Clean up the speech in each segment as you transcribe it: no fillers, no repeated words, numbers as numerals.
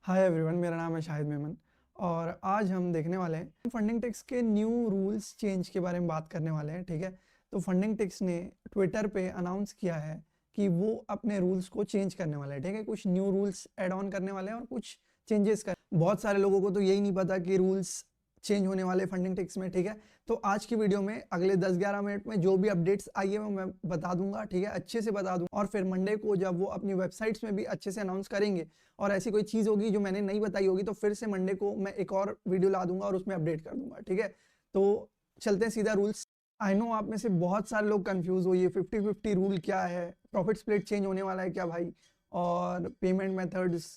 Hi everyone, मेरा नाम है शाहिद मेमन और आज हम देखने वाले हैं फंडिंग टेक्स के न्यू रूल्स चेंज के बारे में बात करने वाले हैं। ठीक है, तो फंडिंग टेक्स ने ट्विटर पे अनाउंस किया है कि वो अपने रूल्स को चेंज करने वाले हैं। ठीक है, कुछ न्यू रूल्स ऐड ऑन करने वाले हैं और कुछ चेंजेस कर। बहुत सारे लोगों को तो यही नहीं पता कि रूल्स चेंज होने वाले फंडिंग टेक्स में। ठीक है, तो आज की वीडियो में अगले 10-11 मिनट में जो भी अपडेट्स आई है वो मैं बता दूंगा। ठीक है, अच्छे से बता दूंगा और फिर मंडे को जब वो अपनी वेबसाइट्स में भी अच्छे से अनाउंस करेंगे और ऐसी कोई चीज़ होगी जो मैंने नहीं बताई होगी तो फिर से मंडे को मैं एक और वीडियो ला दूंगा और उसमें अपडेट कर दूंगा। ठीक है, तो चलते हैं सीधा रूल्स। आई नो आप में से बहुत सारे लोग कंफ्यूज हो, ये 50-50 रूल क्या है, प्रॉफिट स्प्लिट चेंज होने वाला है क्या भाई, और पेमेंट मेथड्स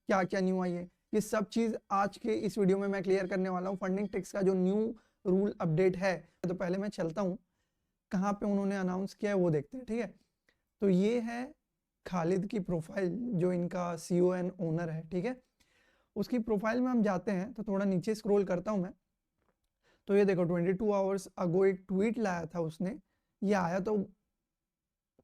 क्या क्या न्यू आई है, ये सब चीज़ आज के इस वीडियो में मैं क्लियर करने वाला हूँ। फंडिंग टेक्स का जो न्यू रूल अपडेट है, तो पहले मैं चलता हूँ कहाँ पे उन्होंने अनाउंस किया है वो देखते हैं। ठीक है, तो ये है खालिद की प्रोफाइल जो इनका सीईओ एंड ओनर है। ठीक है, उसकी प्रोफाइल में हम जाते हैं तो थोड़ा नीचे स्क्रॉल करता हूँ मैं, तो ये देखो 22 आवर्स अगो एक ट्वीट लाया था उसने। ये आया तो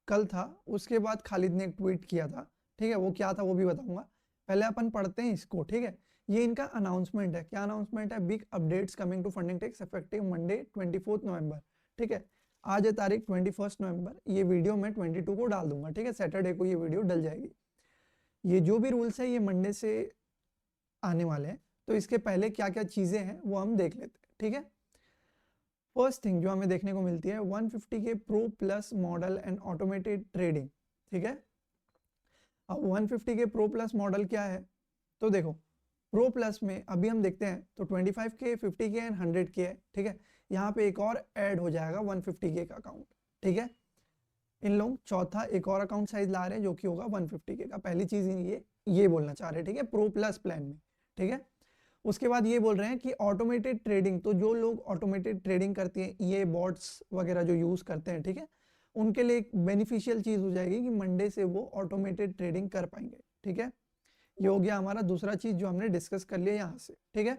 कल था, उसके बाद खालिद ने एक ट्वीट किया था। ठीक है, वो क्या था वो भी बताऊंगा, पहले अपन पढ़ते हैं इसको। ठीक है, ये इनका अनाउंसमेंट है। क्या अनाउंसमेंट है? Big updates coming to funding tax effective Monday 24 November. ठीक है, आज है तारीख 21 नवंबर, ये वीडियो मैं 22 को डाल दूंगा। ठीक है, सैटरडे को ये वीडियो डल जाएगी। ये जो भी रूल्स है ये मंडे से आने वाले हैं, तो इसके पहले क्या क्या चीजें हैं वो हम देख लेते हैं। ठीक है, फर्स्ट थिंग जो हमें देखने को मिलती है 150 के pro plus model and automated trading. ठीक है, अब 150 के प्रो प्लस मॉडल क्या है, तो देखो प्रो प्लस में अभी हम देखते हैं तो 25 के 50 के एंड 100 के है। ठीक है, यहाँ पे एक और ऐड हो जाएगा 150 के का अकाउंट। ठीक है, इन लोग चौथा एक और अकाउंट साइज ला रहे हैं जो कि होगा 150 के का। पहली चीज ये बोलना चाह रहे हैं। ठीक है, प्रो प्लस प्लान में। ठीक है, उसके बाद ये बोल रहे हैं कि ऑटोमेटेड ट्रेडिंग, तो जो लोग ऑटोमेटेड ट्रेडिंग करते हैं, ये बॉट्स वगैरह जो यूज करते हैं, ठीक है, उनके लिए एक बेनिफिशियल चीज हो जाएगी कि मंडे से वो ऑटोमेटेड ट्रेडिंग कर पाएंगे। ठीक है, ये हो गया हमारा दूसरा चीज जो हमने डिस्कस कर लिया यहाँ से। ठीक है,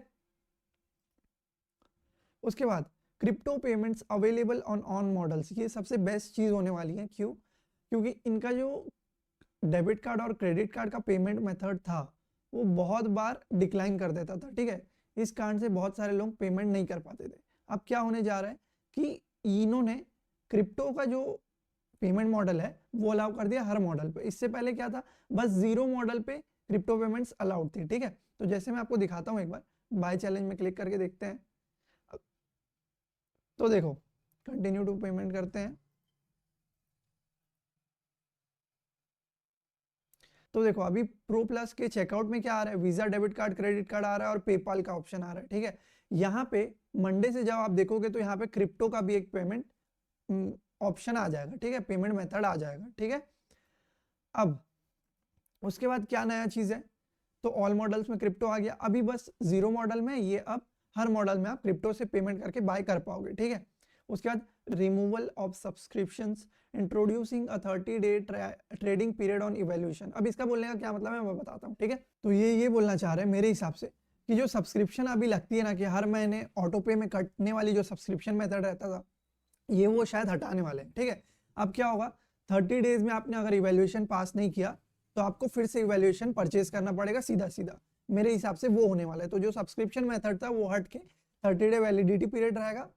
उसके बाद crypto payments available on models, ये सबसे बेस्ट चीज होने वाली है। क्यों? क्योंकि इनका जो डेबिट कार्ड और क्रेडिट कार्ड का पेमेंट मेथड था वो बहुत बार डिक्लाइन कर देता था। ठीक है, इस कारण से बहुत सारे लोग पेमेंट नहीं कर पाते थे। अब क्या होने जा रहा है कि इन्होंने क्रिप्टो का जो पेमेंट मॉडल है वो अलाउ कर दिया हर मॉडल पे। इससे पहले क्या था, बस 0 मॉडल पे क्रिप्टो पेमेंट्स अलाउड थी। ठीक है, तो जैसे मैं आपको दिखाता हूँ, एक बार बाय चैलेंज में क्लिक करके देखते हैं। तो देखो कंटिन्यू टू पेमेंट करते हैं, तो देखो अभी प्रो प्लस के चेकआउट में क्या आ रहा है, Visa debit card credit card आ रहा है और पेपाल का ऑप्शन आ रहा है। ठीक है, यहाँ पे मंडे से जब आप देखोगे तो यहाँ पे क्रिप्टो का भी एक पेमेंट ऑप्शन आ जाएगा। ठीक है, पेमेंट मेथड आ जाएगा। ठीक है, अब उसके बाद क्या नया चीज है, तो ऑल मॉडल्स में क्रिप्टो आ गया। अभी बस 0 मॉडल में, ये अब हर मॉडल में आप क्रिप्टो से पेमेंट करके बाय कर पाओगे। ठीक है, उसके बाद removal of subscriptions, introducing a 30-day trading period on evaluation. अब इसका बोलने का क्या मतलब है मैं बताता हूँ। ठीक है, तो ये बोलना चाह रहे हैं मेरे हिसाब से कि जो सब्सक्रिप्शन अभी लगती है ना कि हर महीने ऑटो पे में कटने वाली जो सब्सक्रिप्शन मेथड रहता था, ये वो शायद हटाने वाले हैं। ठीक है, अब क्या होगा, 30 डेज में आपने अगर इवैल्यूएशन पास नहीं किया तो आपको फिर से इवैल्यूएशन परचेज करना पड़ेगा सीधा सीधा। मेरे हिसाब से वो होने वाला है। तो जो सब्सक्रिप्शन मेथड था वो हट के 30 डे वैलिडिटी पीरियड रहेगा,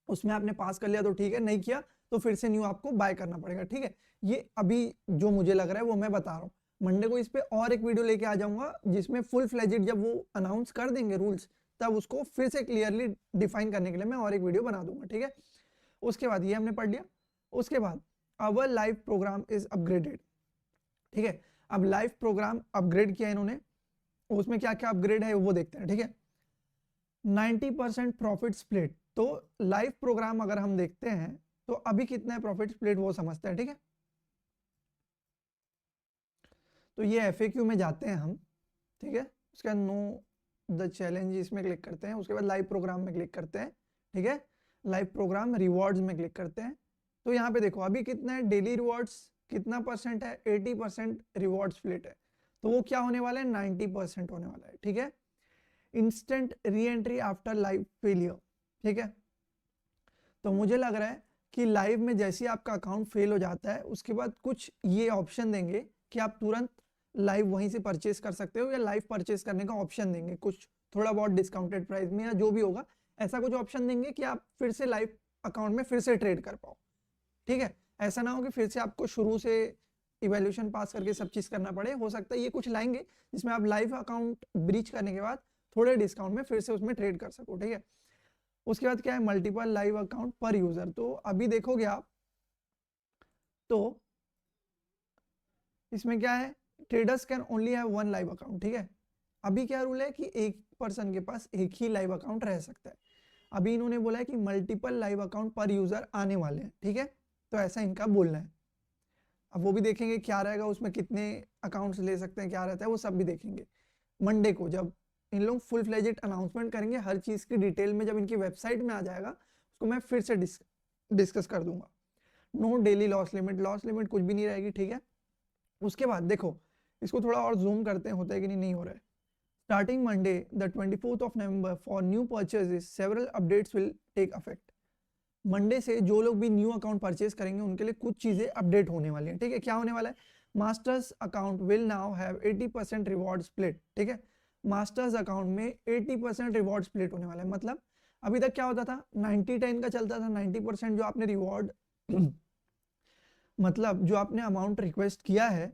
उसमें आपने पास कर लिया तो ठीक है, नहीं किया तो फिर से न्यू आपको बाय करना पड़ेगा। ठीक है, ये अभी जो मुझे लग रहा है वो मैं बता रहा हूँ। मंडे को इस पे और एक वीडियो लेके आ जाऊंगा जिसमें फुल फ्लेजेड जब वो अनाउंस कर देंगे रूल्स, तब उसको फिर से क्लियरली डिफाइन करने के लिए मैं और एक वीडियो बना दूंगा। ठीक है, उसके बाद ये हमने पढ़ लिया। उसके बाद our live programme is upgraded. ठीक है, अब लाइव प्रोग्राम अपग्रेड किया इन्होंने, उसमें क्या क्या अपग्रेड है वो देखते हैं। ठीक है, 90% प्रॉफिट स्प्लिट, तो लाइव प्रोग्राम अगर हम देखते हैं तो अभी कितना है प्रॉफिट स्प्लिट वो समझते हैं। ठीक है, तो ये एफएक्यू में जाते हैं हम। ठीक है, उसके बाद नो द चैलेंज इसमें क्लिक करते हैं, उसके बाद लाइव प्रोग्राम में क्लिक करते हैं। ठीक है, लाइव प्रोग्राम रिवॉर्ड्स में क्लिक करते हैं, तो यहाँ पे देखो अभी कितना है, डेली रिवॉर्ड्स कितना परसेंट है, 80% रिवॉर्ड स्प्लिट है, तो वो क्या होने वाला है, 90% होने वाला है। ठीक है, instant re entry after live failure. ठीक है, तो मुझे लग रहा है कि लाइव में जैसे ही आपका अकाउंट फेल हो जाता है उसके बाद कुछ ये ऑप्शन देंगे कि आप तुरंत लाइव वहीं से परचेस कर सकते हो या लाइव परचेस करने का ऑप्शन देंगे, कुछ थोड़ा बहुत डिस्काउंटेड प्राइस में या जो भी होगा ऐसा कुछ ऑप्शन देंगे कि आप फिर से लाइव अकाउंट में फिर से ट्रेड कर पाओ। ठीक है, ऐसा ना हो कि फिर से आपको शुरू से इवैल्यूएशन पास करके सब चीज करना पड़े। हो सकता है ये कुछ लाएंगे जिसमें आप लाइव अकाउंट ब्रीच करने के बाद थोड़े डिस्काउंट में फिर से उसमें ट्रेड कर सको। ठीक है, उसके बाद क्या है, मल्टीपल लाइव अकाउंट पर यूजर। तो अभी देखोगे आप तो इसमें क्या है, traders can only have one live account. ठीक है, अभी क्या रूल है कि एक पर्सन के पास एक ही लाइव अकाउंट रह सकता है। अभी इन्होंने बोला है कि मल्टीपल लाइव अकाउंट पर यूजर आने वाले हैं। ठीक है, तो ऐसा इनका बोलना है। अब वो भी देखेंगे क्या रहेगा उसमें, कितने अकाउंट्स ले सकते हैं, क्या रहता है वो सब भी देखेंगे। मंडे को जब इन लोग फुल फ्लेजेड अनाउंसमेंट करेंगे हर चीज की डिटेल में, जब इनकी वेबसाइट में आ जाएगा उसको मैं फिर से डिस्कस कर दूंगा। नो डेली लॉस लिमिट कुछ भी नहीं रहेगी। ठीक है, उसके बाद देखो इसको थोड़ा और जूम करते हैं, होता है कि नहीं हो रहा है। Starting Monday the 24th of November for new purchases several updates will take effect. Monday से जो लोग भी न्यू अकाउंट परचेज करेंगे उनके लिए कुछ चीजें अपडेट होने वाली हैं। ठीक है, क्या होने वाला है, masters account will now have 80% reward split. ठीक है, मास्टर्स अकाउंट में 80% रिवॉर्ड स्प्लिट होने वाला है। मतलब अभी तक क्या होता था, 90-10 का चलता था। 90% जो आपने रिवॉर्ड मतलब जो आपने अमाउंट रिक्वेस्ट किया है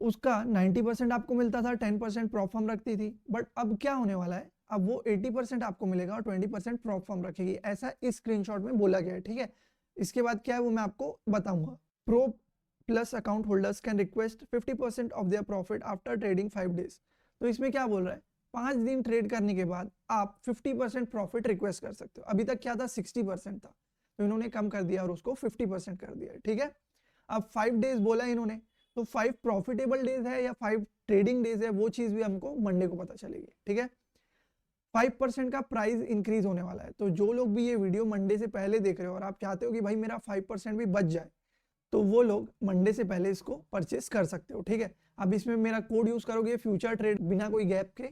उसका 90% आपको मिलता था, 10% प्रॉप फर्म रखती थी। बट अब क्या होने वाला है, अब वो 80% आपको मिलेगा और 20% प्रॉप फर्म रखेगी, ऐसा इस स्क्रीनशॉट में बोला गया है। ठीक है, इसके बाद क्या है वो मैं आपको बताऊंगा। Pro plus account holders can request 50% of their profit after trading 5 days. तो इसमें क्या बोल रहा है, 5 दिन ट्रेड करने के बाद आप 50% प्रॉफिट रिक्वेस्ट कर सकते हो। अभी तक क्या था, 60% था, तो इन्होंने कम कर दिया और उसको 50% कर दिया। ठीक है, अब 5 डेज बोला इन्होंने, तो 5 प्रॉफिटेबल डेज है या 5 ट्रेडिंग डेज है वो चीज भी हमको मंडे को पता चलेगी। ठीक है, 5% का प्राइस इंक्रीज होने वाला है। तो जो लोग भी ये वीडियो मंडे से पहले देख रहे हो और आप चाहते हो कि भाई मेरा 5% भी बच जाए, तो वो लोग मंडे से पहले इसको परचेस कर सकते हो। ठीक है, अब इसमें मेरा कोड यूज करोगे फ्यूचर ट्रेड बिना कोई गैप के,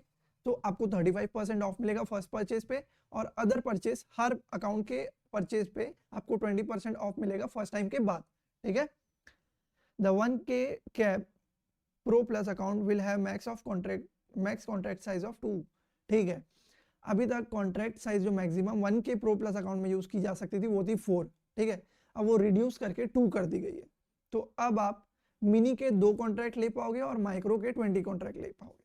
तो आपको 35% ऑफ मिलेगा फर्स्ट परचेज पे, और अदर परचेज हर अकाउंट के परचेज पे आपको 20% ऑफ मिलेगा फर्स्ट टाइम के बाद। ठीक है, the 1K cap pro plus account will have max contract size of 2। ठीक है, अभी तक कॉन्ट्रैक्ट साइज जो maximum 1K pro plus account में यूज की जा सकती थी वो थी 4। ठीक है, अब वो रिड्यूस करके 2 कर दी गई है। तो अब आप मिनी के 2 कॉन्ट्रैक्ट ले पाओगे और माइक्रो के 20 कॉन्ट्रैक्ट ले पाओगे।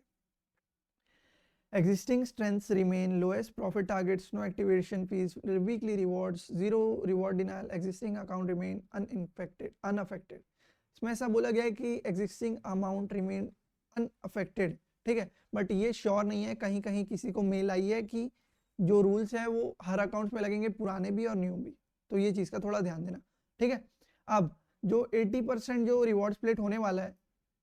Existing strengths remain lowest profit targets, no activation fees, weekly rewards, zero reward denial, existing account remain unaffected। इसमें ऐसा बोला गया है कि एग्जिस्टिंग अमाउंट रिमेन अनअफेक्टेड। ठीक है, बट ये श्योर नहीं है, कहीं कहीं किसी को मेल आई है कि जो रूल्स है वो हर अकाउंट में लगेंगे, पुराने भी और न्यू भी, तो ये चीज का थोड़ा ध्यान देना। ठीक है, अब जो 80% जो रिवॉर्ड स्प्लिट होने वाला है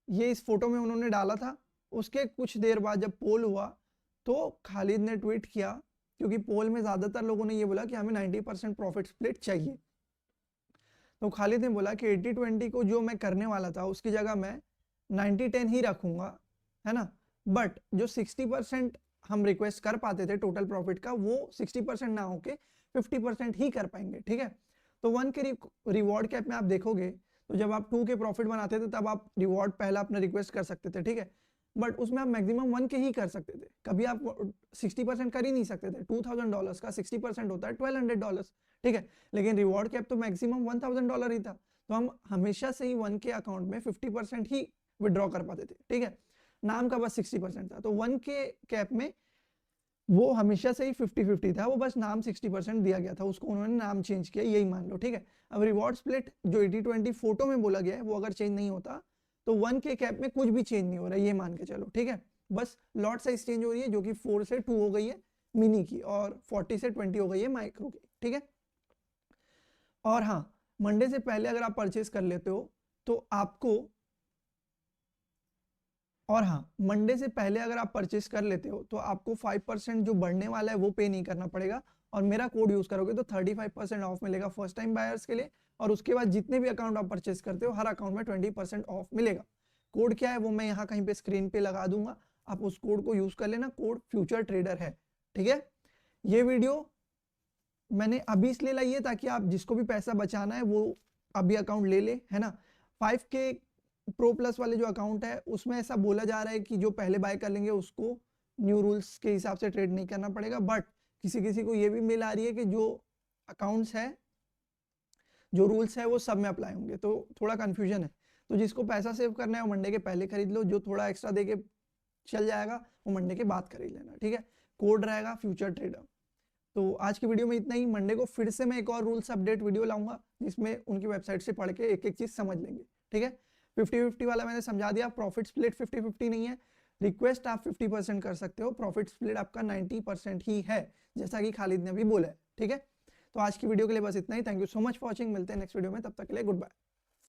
ये इस फोटो में उन्होंने डाला था। उसके कुछ देर बाद जब पोल हुआ तो खालिद ने ट्वीट किया, क्योंकि पोल में ज्यादातर लोगों ने ये बोला कि हमें 90% प्रॉफिट स्प्लिट चाहिए, तो खालिद ने बोला कि 80-20 को जो मैं करने वाला था उसकी जगह मैं 90-10 ही रखूंगा, है ना। बट जो 60% हम रिक्वेस्ट कर पाते थे टोटल प्रॉफिट का, वो 60% ना होके 50% ही कर पाएंगे। ठीक है, तो 1 के रिवॉर्ड कैप में आप देखोगे तो जब आप 2 के प्रॉफिट बनाते थे तब आप रिवॉर्ड पहला अपना रिक्वेस्ट कर सकते थे। ठीक है, बट उसमें आप मैक्सिमम 1 के ही कर सकते थे, कभी आप 60% कर ही नहीं सकते थे। $2000 का 60% होता है $1200। ठीक है, लेकिन रिवॉर्ड कैप तो मैक्सिमम $1000 ही था, तो हम हमेशा से ही 1 के अकाउंट में 50% ही विड्रॉ कर पाते थे। ठीक है, नाम का बस 60% था, तो 1 के कैप में वो हमेशा से ही 50-50 था, वो बस नाम 60% दिया गया था, उसको उन्होंने नाम चेंज किया, यही मान लो। ठीक है, अब रिवॉर्ड स्प्लिट जो 80-20 फोटो में बोला गया है वो अगर चेंज नहीं होता तो 1 के कैप में कुछ भी चेंज नहीं हो रहा है, ये मान के चलो। ठीक है, बस लॉट साइज चेंज हो रही है जो कि 4 से 2 हो गई है मिनी की, और 40 से 20 हो गई है माइक्रो की। ठीक है, और हाँ, मंडे से पहले अगर आप परचेस कर लेते हो तो आपको, और हाँ, मंडे से पहले अगर आप परचेस कर लेते हो तो आपको 5% जो बढ़ने वाला है वो पे नहीं करना पड़ेगा, और मेरा कोड यूज करोगे तो 35% ऑफ मिलेगा फर्स्ट टाइम बायर्स के लिए, और उसके बाद जितने भी अकाउंट आप परचेस करते हो हर अकाउंट में 20% ऑफ मिलेगा। कोड क्या है वो मैं यहाँ कहीं पे स्क्रीन पे लगा दूंगा, आप उस कोड को यूज कर लेना, कोड फ्यूचर ट्रेडर है। ठीक है, ये वीडियो मैंने अभी इसलिए लाई है ताकि आप जिसको भी पैसा बचाना है वो अभी अकाउंट ले ले, है ना। 5 के प्रो प्लस वाले जो अकाउंट है उसमें ऐसा बोला जा रहा है कि जो पहले बाय कर लेंगे उसको न्यू रूल्स के हिसाब से ट्रेड नहीं करना पड़ेगा, बट किसी किसी को ये भी मेल आ रही है कि जो अकाउंट्स है, जो रूल्स है वो सब में अप्लाई होंगे, तो थोड़ा कंफ्यूजन है। तो जिसको पैसा सेव करना है वो मंडे के पहले खरीद लो, जो थोड़ा एक्स्ट्रा दे के चल जाएगा वो मंडे के बाद खरीद लेना, ठीक है। कोड रहेगा फ्यूचर ट्रेडर। तो आज की वीडियो में इतना ही। मंडे को फिर से मैं एक और रूल्स अपडेट वीडियो लाऊंगा जिसमें उनकी वेबसाइट से पढ़ के एक एक चीज समझ लेंगे, ठीक है। 50-50 वाला मैंने समझा दिया, प्रॉफिट स्प्लिट 50-50 नहीं है। रिक्वेस्ट आप 50% कर सकते हो, प्रॉफिट स्प्लिट आपका 90% ही है, जैसा कि खालिद ने भी बोला है, ठीक है। तो आज की वीडियो के लिए बस इतना ही। Thank you so much for watching, मिलते हैं नेक्स्ट वीडियो में, तब तक के लिए गुड बाय।